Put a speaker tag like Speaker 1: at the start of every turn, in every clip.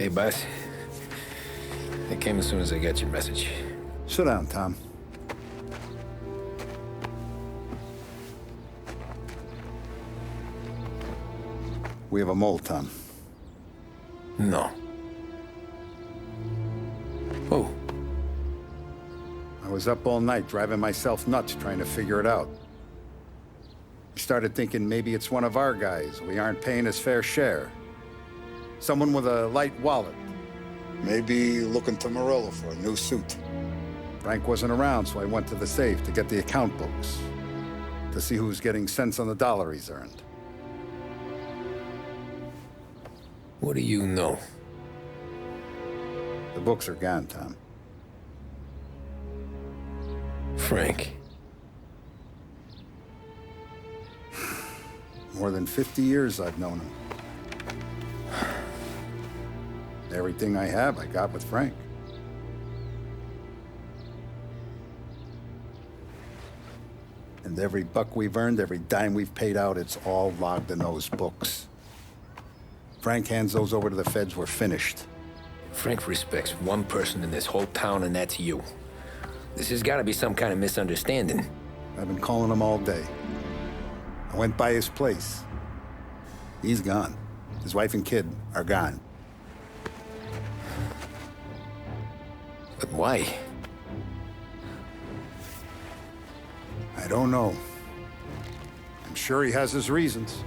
Speaker 1: Hey, boss. I came as soon as I got your message.
Speaker 2: Sit down, Tom. We have a mole, Tom.
Speaker 1: No. Who?
Speaker 2: I was up all night driving myself nuts trying to figure it out. I started thinking maybe it's one of our guys. We aren't paying his fair share. Someone with a light wallet. Maybe looking to Morello for a new suit. Frank wasn't around, so I went to the safe to get the account books. To see who's getting cents on the dollar he's earned.
Speaker 1: What do you know?
Speaker 2: The books are gone, Tom.
Speaker 1: Frank.
Speaker 2: More than 50 years I've known him. Everything I have, I got with Frank. And every buck we've earned, every dime we've paid out, it's all logged in those books. Frank hands those over to the feds, we're finished.
Speaker 1: Frank respects one person in this whole town, and that's you. This has got to be some kind of misunderstanding.
Speaker 2: I've been calling him all day. I went by his place. He's gone. His wife and kid are gone.
Speaker 1: But why?
Speaker 2: I don't know. I'm sure he has his reasons.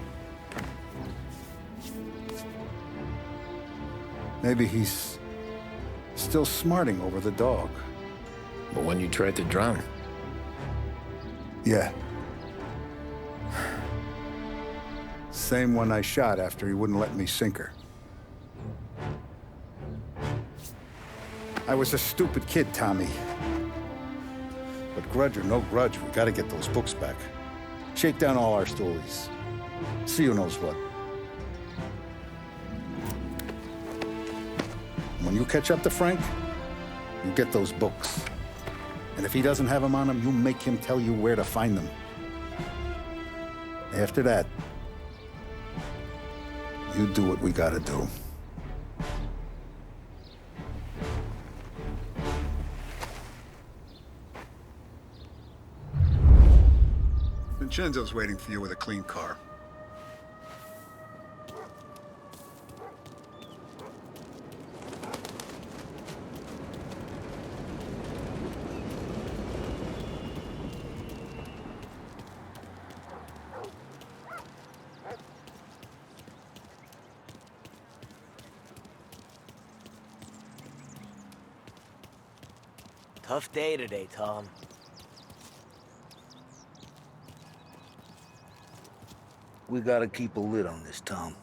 Speaker 2: Maybe he's still smarting over the dog.
Speaker 1: But when you tried to drown?
Speaker 2: Yeah. Same one I shot after he wouldn't let me sink her. I was a stupid kid, Tommy. But grudge or no grudge, we gotta get those books back. Shake down all our stories. See who knows what. When you catch up to Frank, you get those books. And if he doesn't have them on him, you make him tell you where to find them. After that, you do what we gotta do. Vincenzo's waiting for you with a clean car.
Speaker 3: Tough day today, Tom.
Speaker 4: We gotta keep a lid on this, Tom.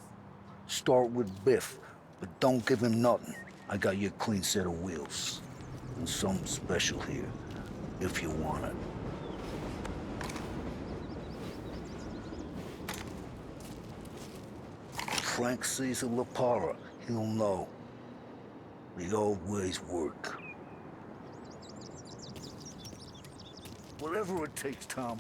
Speaker 4: Start with Biff, but don't give him nothing. I got you a clean set of wheels. And something special here, if you want it. Frank sees a La Parra, he'll know. The old ways work. Whatever it takes, Tom.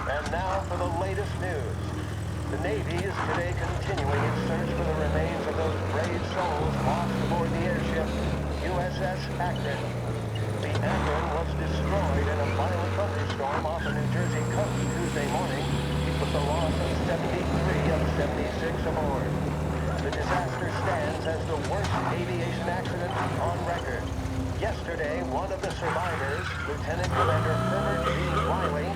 Speaker 5: And now for the latest news. The Navy is today continuing its search for the remains of those brave souls lost aboard the airship USS Akron. The Akron was destroyed in a violent thunderstorm off the New Jersey coast Tuesday morning, with the loss of 73 of 76 aboard. The disaster stands as the worst aviation accident on record. Yesterday, one of the survivors, Lieutenant Commander Herbert G. Riley,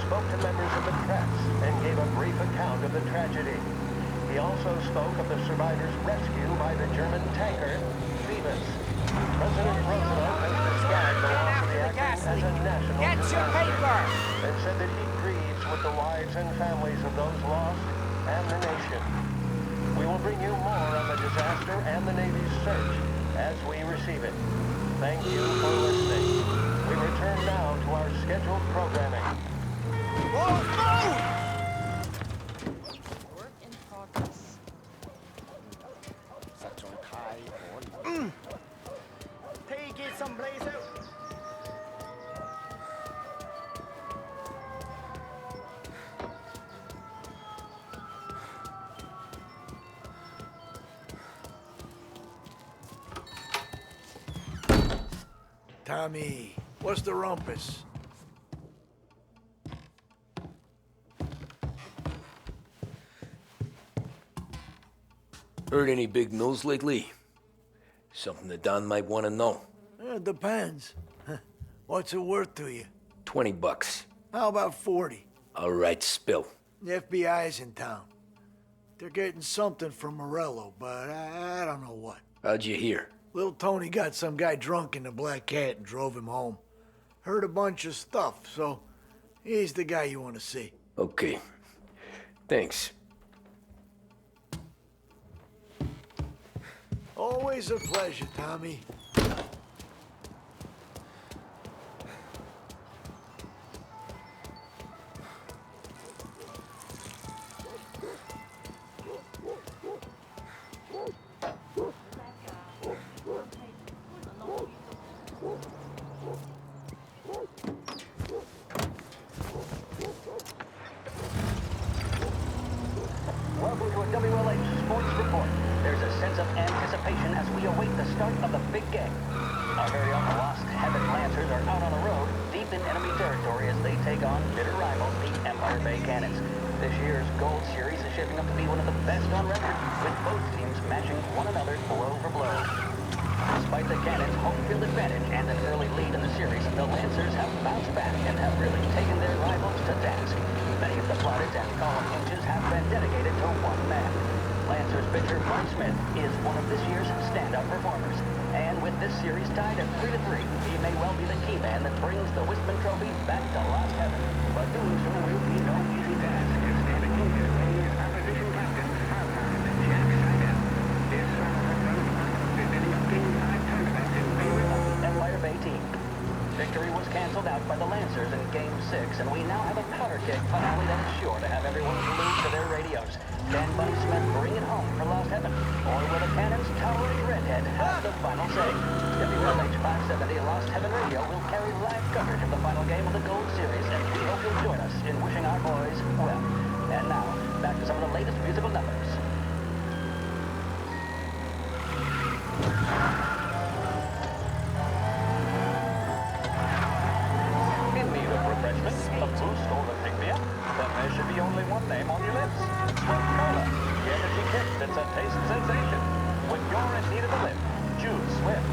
Speaker 5: spoke to members of the press and gave a brief account of the tragedy. He also spoke of the survivors' rescue by the German tanker, Phoebus. President Roosevelt has described the loss of the Akron as a national disaster and said that he grieves with the wives and families of those lost and the nation. We will bring you more on the disaster and the Navy's search as we receive it. Thank you for listening. We return now to our scheduled programming.
Speaker 6: Work in progress.
Speaker 3: get some blaze out.
Speaker 6: Tommy, what's the rumpus?
Speaker 1: Heard any big news lately? Something the Don might want to know.
Speaker 6: It depends. What's it worth to you?
Speaker 1: $20.
Speaker 6: How about 40?
Speaker 1: All right, spill.
Speaker 6: The FBI's in town. They're getting something from Morello, but I don't know what.
Speaker 1: How'd you hear?
Speaker 6: Little Tony got some guy drunk in the Black Cat and drove him home. Heard a bunch of stuff, so he's the guy you want to see.
Speaker 1: Okay. Thanks.
Speaker 6: Always a pleasure, Tommy.
Speaker 7: Welcome to a WLH Sports Report. There's a sense of anticipation as we await the start of the big game. Our very own Lost Heaven Lancers are out on the road, deep in enemy territory as they take on bitter rivals, the Empire Bay Cannons. This year's Gold Series is shaping up to be one of the best on record, with both teams matching one another blow for blow. Despite the Cannons' home field advantage and an early lead in the series, the Lancers have bounced back and have really taken their rivals to task. Many of the plaudits and column inches have been dedicated to one man. Lancers pitcher Mike Smith is one of this year's standout performers. And with this series tied at 3-3, he may well be the key man that brings the Wistman Trophy back to Lost Heaven. But doing so will be no easy task. Standing here is opposition captain, halftime, Jack Seidel. This ending up being 5 touchdowns in favor of the Empire Bay team. Victory was canceled out by the Lancers in Game 6, and we now have a powder keg finale that is sure to have everyone glued to their radios. Can Bunny Smith bring it home for Lost Heaven? Or will the Cannons' towering redhead have the final say? WLH 570 Lost Heaven Radio will carry live coverage of the final game of the Gold Series, and we hope you'll join us in wishing our boys well. And now, back to some of the latest musical numbers. In need of refreshment, a boost or a pick-me-up? Then there should be only one name on your lips. Swift Cola. The energy kick that's a taste sensation. When you're in need of a lift, choose Swift.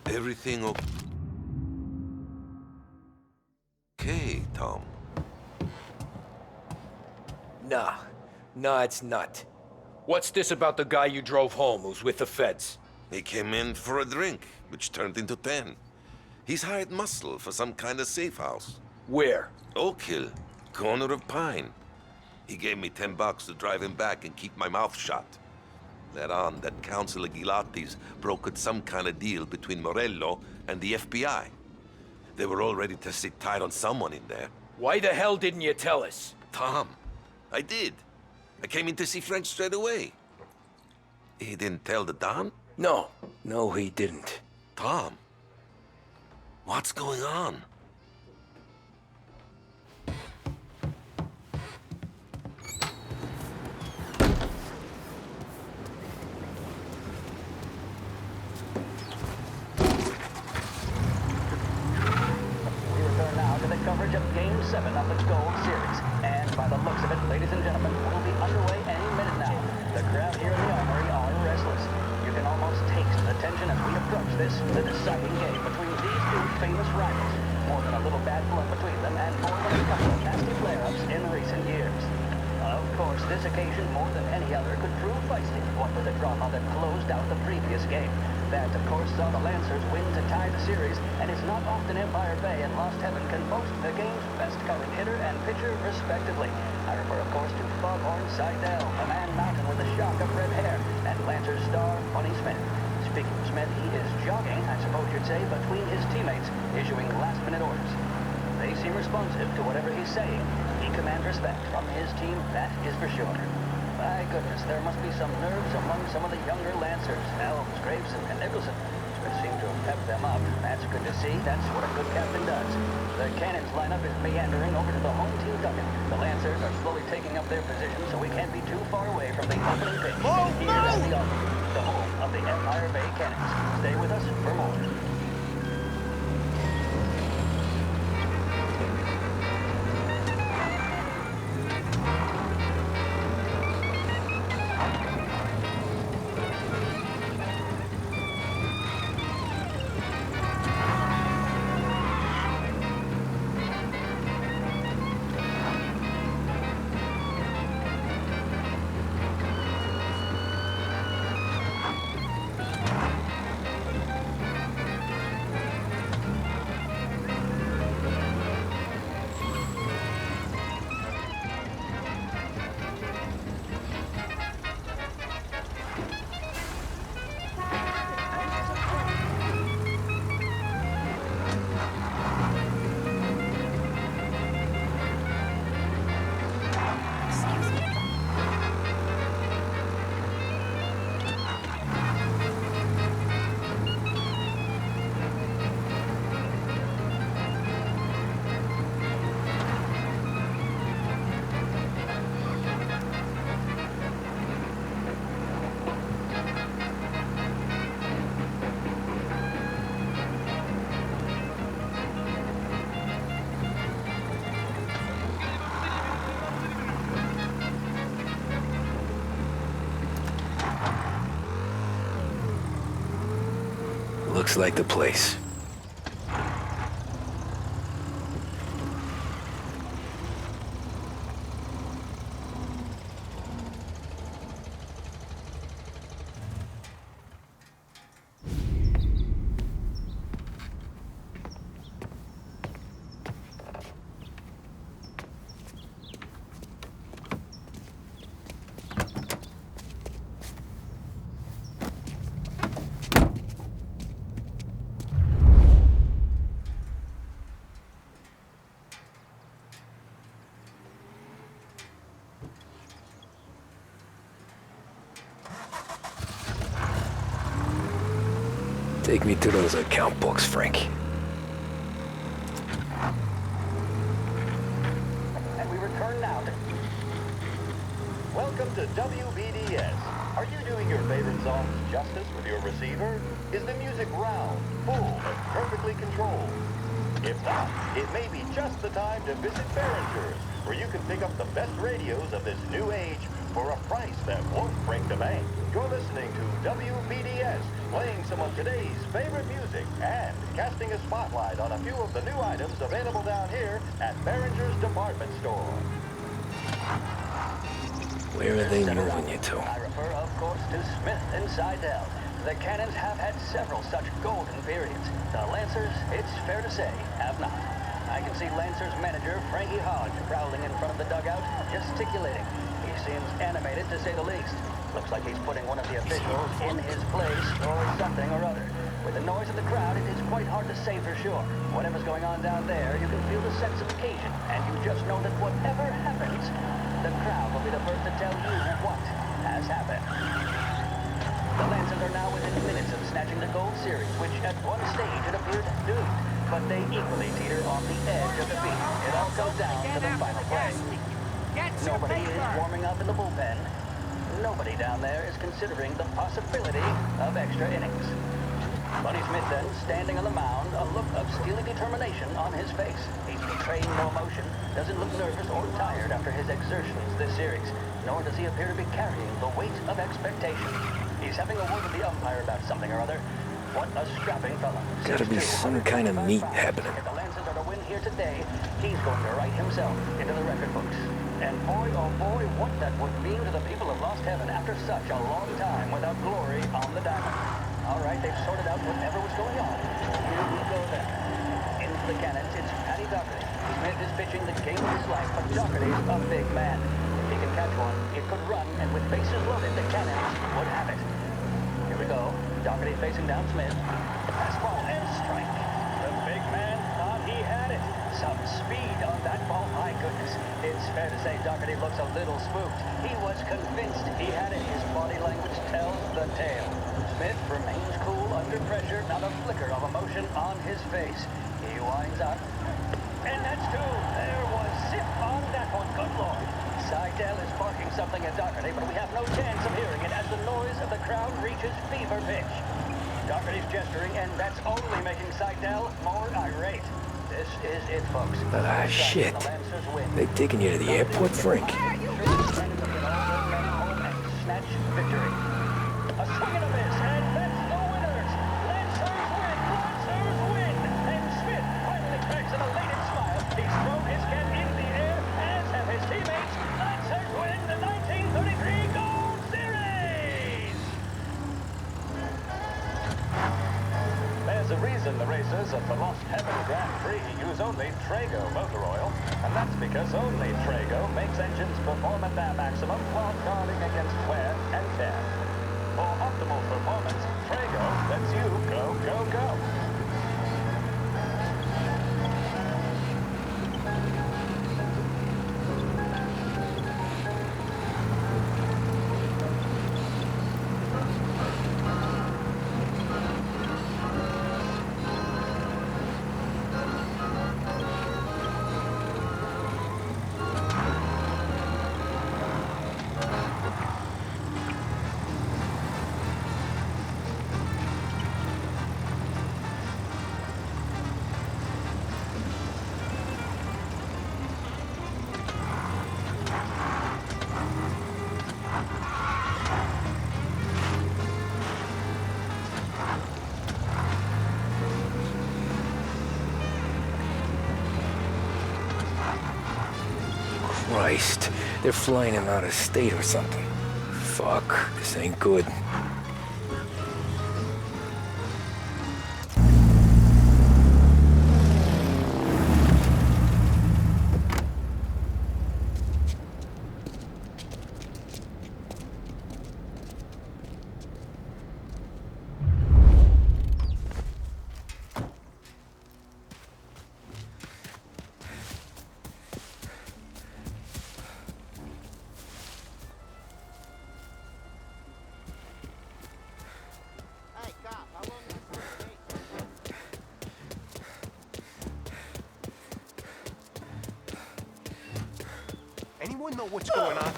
Speaker 8: Everything okay, Tom?
Speaker 1: Nah, it's not. What's this about the guy you drove home who's with the feds?
Speaker 8: He came in for a drink, which turned into 10. He's hired muscle for some kind of safe house.
Speaker 1: Where?
Speaker 8: Oak Hill, corner of Pine. He gave me $10 to drive him back and keep my mouth shut. Later on, that Councilor Gilatti's brokered some kind of deal between Morello and the FBI. They were all ready to sit tight on someone in there.
Speaker 1: Why the hell didn't you tell us?
Speaker 8: Tom, I did. I came in to see Frank straight away. He didn't tell the Don?
Speaker 1: No, he didn't.
Speaker 8: Tom, what's going on?
Speaker 7: We return now to the coverage of Game 7 of the Gold Series. And by the looks of it, ladies and gentlemen, we'll be underway any minute now. The crowd here in the Armory are restless. You can almost taste the tension as we approach the deciding game between these two famous rivals. More than a little bad blood between them, and more than a couple of nasty flare-ups in recent years. Of course, this occasion, more than any other, could prove feisty, what with the drama that closed out the previous game. That, of course, saw the Lancers win to tie the series, and it's not often Empire Bay and Lost Heaven can boast the game's best-covered hitter and pitcher, respectively. I refer, of course, to Foghorn Seidel, a man mountain with a shock of red hair, and Lancers star Bunny Smith. Speaking of Smith, he is jogging, I suppose you'd say, between his teammates, issuing last-minute orders. They seem responsive to whatever he's saying. He commands respect from his team, that is for sure. My goodness, there must be some nerves among some of the younger Lancers. Elms, Graves, and Nicholson. Smith seemed to have pepped them up. That's good to see. That's what a good captain does. The cannons lineup is meandering over to the home team dugout. The Lancers are slowly taking up their position, so we can't be too far away from the opening pitch. Here at the Albany, the home of the Empire Bay Cannons. Stay with us for more.
Speaker 1: Looks like the place. Take me to those account books, Frank.
Speaker 5: And we return now to... Welcome to WBDS. Are you doing your favorite songs justice with your receiver? Is the music round, full, and perfectly controlled? If not, it may be just the time to visit Behringer's, where you can pick up the best radios of this new age for a price that won't break the bank. You're listening to WBDS, playing some of today's favorite music and casting a spotlight on a few of the new items available down here at Behringer's department store.
Speaker 1: Where are they moving you to?
Speaker 7: I refer, of course, to Smith and Seidel. The Cannons have had several such golden periods. The Lancers, it's fair to say, have not. I can see Lancers manager Frankie Hodge prowling in front of the dugout, gesticulating. He seems animated, to say the least. Looks like he's putting one of the officials in his place, or something or other. With the noise of the crowd, it is quite hard to say for sure. Whatever's going on down there, you can feel the sense of occasion, and you just know that whatever happens, the crowd will be the first to tell you what has happened. The Lancers are now within minutes of snatching the gold series, which at one stage it appeared doomed. But they equally teeter on the edge of defeat. It all comes down to the final play. Nobody is warming up in the bullpen. Nobody down there is considering the possibility of extra innings. Bunny Smith then, standing on the mound, a look of steely determination on his face. He's betraying no emotion, doesn't look nervous or tired after his exertions this series, nor does he appear to be carrying the weight of expectation. He's having a word with the umpire about something or other. What a strapping fella.
Speaker 1: Gotta be some kind of meet happening.
Speaker 7: If the Lancers are to win here today, he's going to write himself into the record books. And boy, oh oh boy, what that would mean to the people of Lost Heaven after such a long time without glory on the diamond. All right, they've sorted out whatever was going on. Here we go then. Into the cannons, it's Paddy Doherty. Smith is pitching the game of his life, but Doherty's a big man. If he can catch one, it could run, and with bases loaded, the cannons would have it. Here we go. Doherty facing down Smith. Fastball and strike. The big man thought he had it. Some speed on that ball, my goodness. It's fair to say Doherty looks a little spooked. He was convinced he had it. His body language tells the tale. Smith remains cool under pressure, not a flicker of emotion on his face. He winds up. And that's two. There was zip on that one. Good Lord. Seidel is barking something at Doherty, but we have no chance of hearing it as the noise of the crowd reaches fever pitch. Doherty's gesturing, and that's only making Seidel more irate. This is it, folks.
Speaker 1: Ah, shit. They're taking you to the airport, Frank.
Speaker 7: Snatch victory. A swing and a miss, and that's the winners. Lancers win, Lancers win. And Smith finally cracks an elated smile. He's thrown his cap in the air, as have his teammates. Lancers win the 1933 Gold Series. There's a reason the racers of the Lost Heaven Grand Prix use only Trago motor oil, and that's because only Trago makes engines perform at their maximum while guarding against wear and tear. For optimal performance, Trago lets you go, go, go.
Speaker 1: Christ, they're flying him out of state or something. Fuck, this ain't good.
Speaker 3: Anyone know what's going on?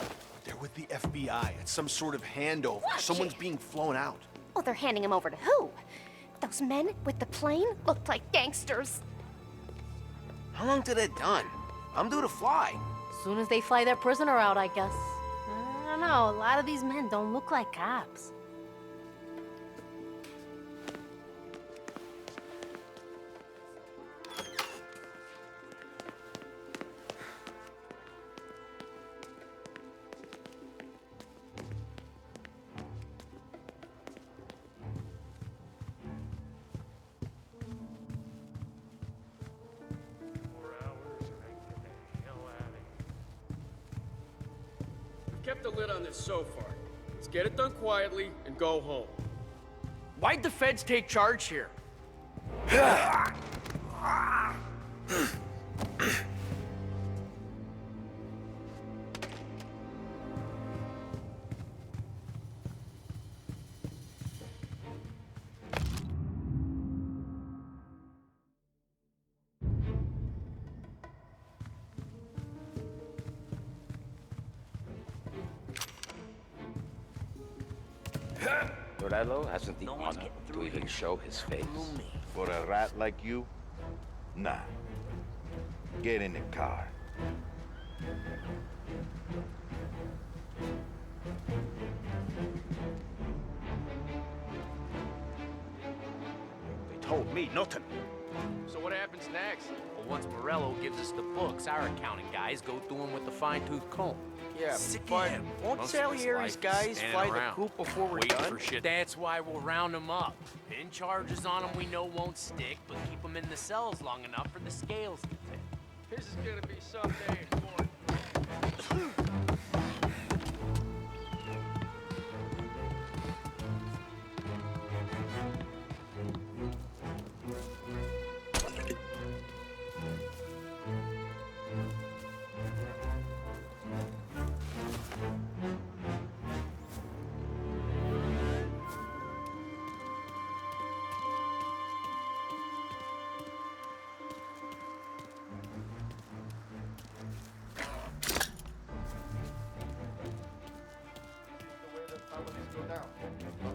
Speaker 3: They're with the FBI. It's some sort of handover. Someone's being flown out.
Speaker 9: Oh, they're handing him over to who? Those men with the plane looked like gangsters.
Speaker 3: How long till they're done? I'm due to fly.
Speaker 10: As soon as they fly their prisoner out, I guess. I don't know, a lot of these men don't look like cops.
Speaker 11: Kept the lid on this so far. Let's get it done quietly and go home.
Speaker 12: Why'd the feds take charge here?
Speaker 13: Morello hasn't the honor to even show his face.
Speaker 14: For a rat like you? Nah. Get in the car.
Speaker 12: They told me nothing.
Speaker 11: So what happens next?
Speaker 12: Well, once Morello gives us the books, our accounting guys go through them with the fine-tooth comb. Yeah,
Speaker 11: Sick of
Speaker 12: but
Speaker 11: him.
Speaker 12: won't
Speaker 11: Most of his
Speaker 12: Salieri's
Speaker 11: life
Speaker 12: guys
Speaker 11: standing
Speaker 12: fly the
Speaker 11: around,
Speaker 12: coop before we're
Speaker 11: waiting
Speaker 12: done?
Speaker 11: for shit. That's why we'll round them up. Pin charges on them we know won't stick, but keep them in the cells long enough for the scales to tip.
Speaker 12: This is gonna be some day in court.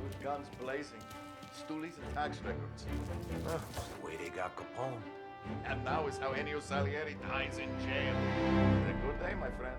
Speaker 3: With guns blazing, stoolies and tax records.
Speaker 1: Well, it's the way they got Capone.
Speaker 3: And now is how Ennio Salieri dies in jail. A good day, my friend.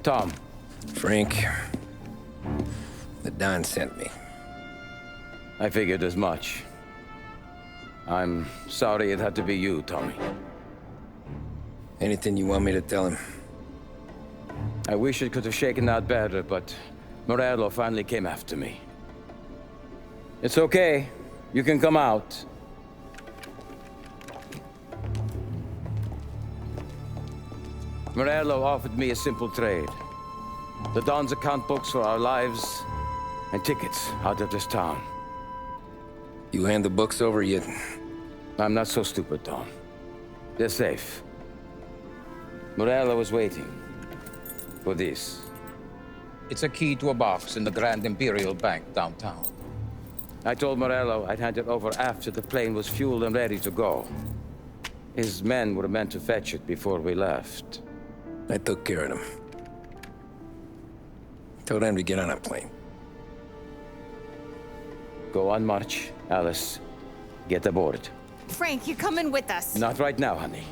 Speaker 13: Tom.
Speaker 1: Frank, the Don sent me.
Speaker 13: I figured as much. I'm sorry it had to be you, Tommy.
Speaker 1: Anything you want me to tell him?
Speaker 13: I wish it could have shaken out better, but Morello finally came after me. It's okay. You can come out. Morello offered me a simple trade. The Don's account books for our lives and tickets out of this town.
Speaker 1: You hand the books over yet?
Speaker 13: I'm not so stupid, Don. They're safe. Morello was waiting for this.
Speaker 15: It's a key to a box in the Grand Imperial Bank downtown.
Speaker 13: I told Morello I'd hand it over after the plane was fueled and ready to go. His men were meant to fetch it before we left.
Speaker 1: I took care of them. Told them to get on a plane.
Speaker 13: Go on, March. Alice, get aboard.
Speaker 16: Frank, you're coming with us.
Speaker 13: Not right now, honey.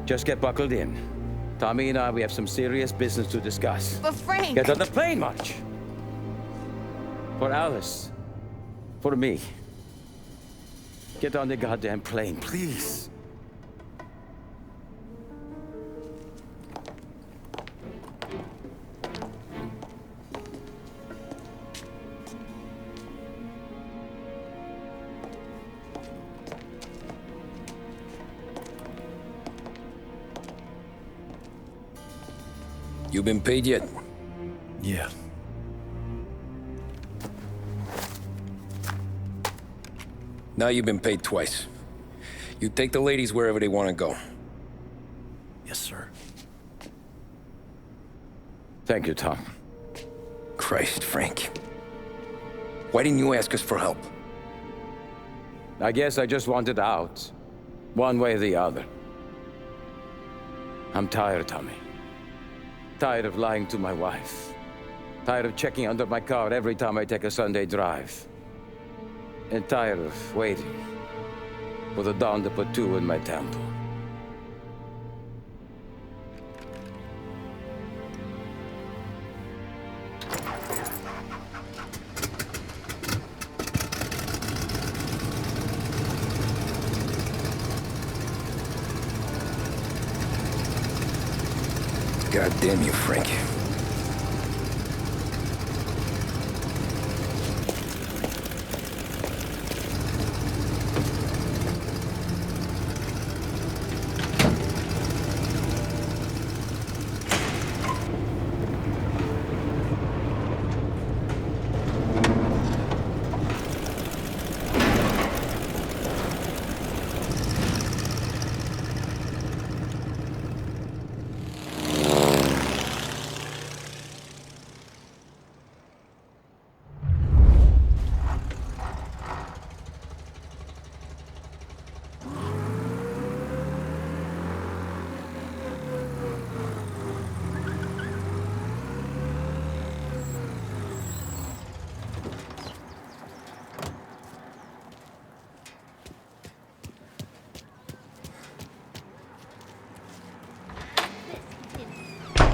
Speaker 13: Just get buckled in. Tommy and I, we have some serious business to discuss.
Speaker 16: But Frank...
Speaker 13: Get on the plane, March! For Alice. For me. Get on the goddamn plane, please.
Speaker 1: You been paid yet?
Speaker 3: Yeah.
Speaker 1: Now you've been paid twice. You take the ladies wherever they want to go.
Speaker 3: Yes, sir.
Speaker 13: Thank you, Tom.
Speaker 1: Christ, Frank. Why didn't you ask us for help?
Speaker 13: I guess I just wanted out. One way or the other. I'm tired, Tommy. Tired of lying to my wife. Tired of checking under my car every time I take a Sunday drive. And tired of waiting for the dawn to put two in my temple.
Speaker 1: God damn you, Frank.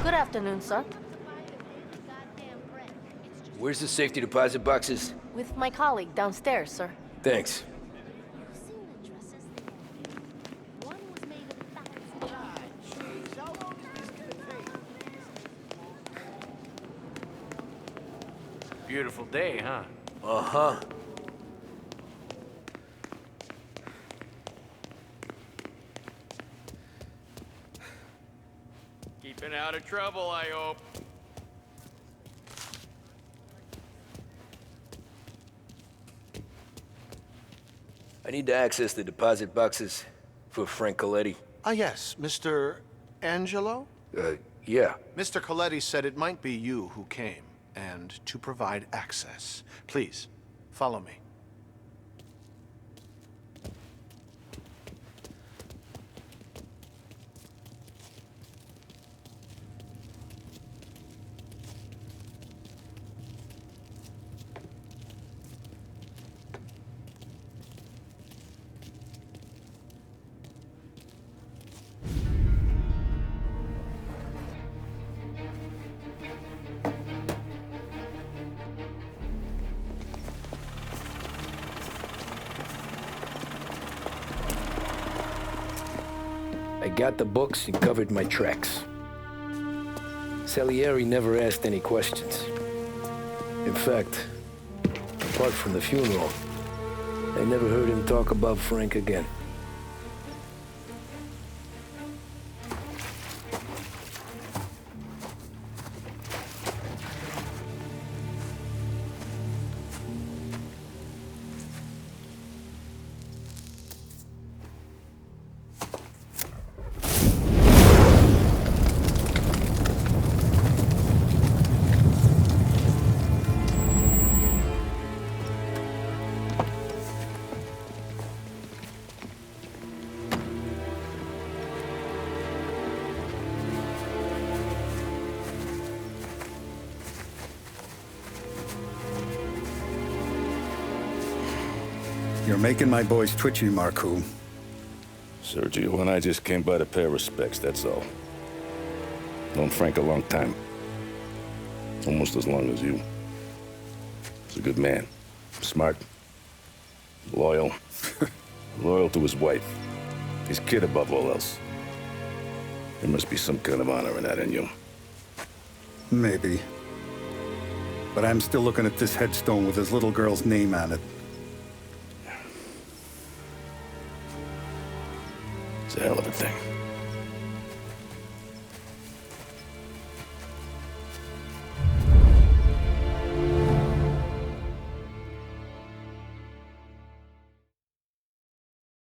Speaker 10: Good afternoon, sir.
Speaker 1: Where's the safety deposit boxes?
Speaker 10: With my colleague downstairs, sir.
Speaker 1: Thanks.
Speaker 11: Beautiful day, huh?
Speaker 1: Uh-huh.
Speaker 12: Keeping out of trouble, I hope.
Speaker 1: I need to access the deposit boxes for Frank Coletti.
Speaker 3: Ah, yes, Mr. Angelo?
Speaker 1: Yeah.
Speaker 3: Mr. Coletti said it might be you who came, and to provide access. Please, follow me.
Speaker 1: I got the books and covered my tracks. Salieri never asked any questions. In fact, apart from the funeral. I never heard him talk about Frank again.
Speaker 2: You're making my boys twitchy, Marku.
Speaker 17: Sergio and I just came by to pay respects, that's all. Known Frank a long time. Almost as long as you. He's a good man. Smart. Loyal. Loyal to his wife. His kid above all else. There must be some kind of honor in that in you.
Speaker 2: Maybe. But I'm still looking at this headstone with his little girl's name on it.
Speaker 17: It's a hell of a thing.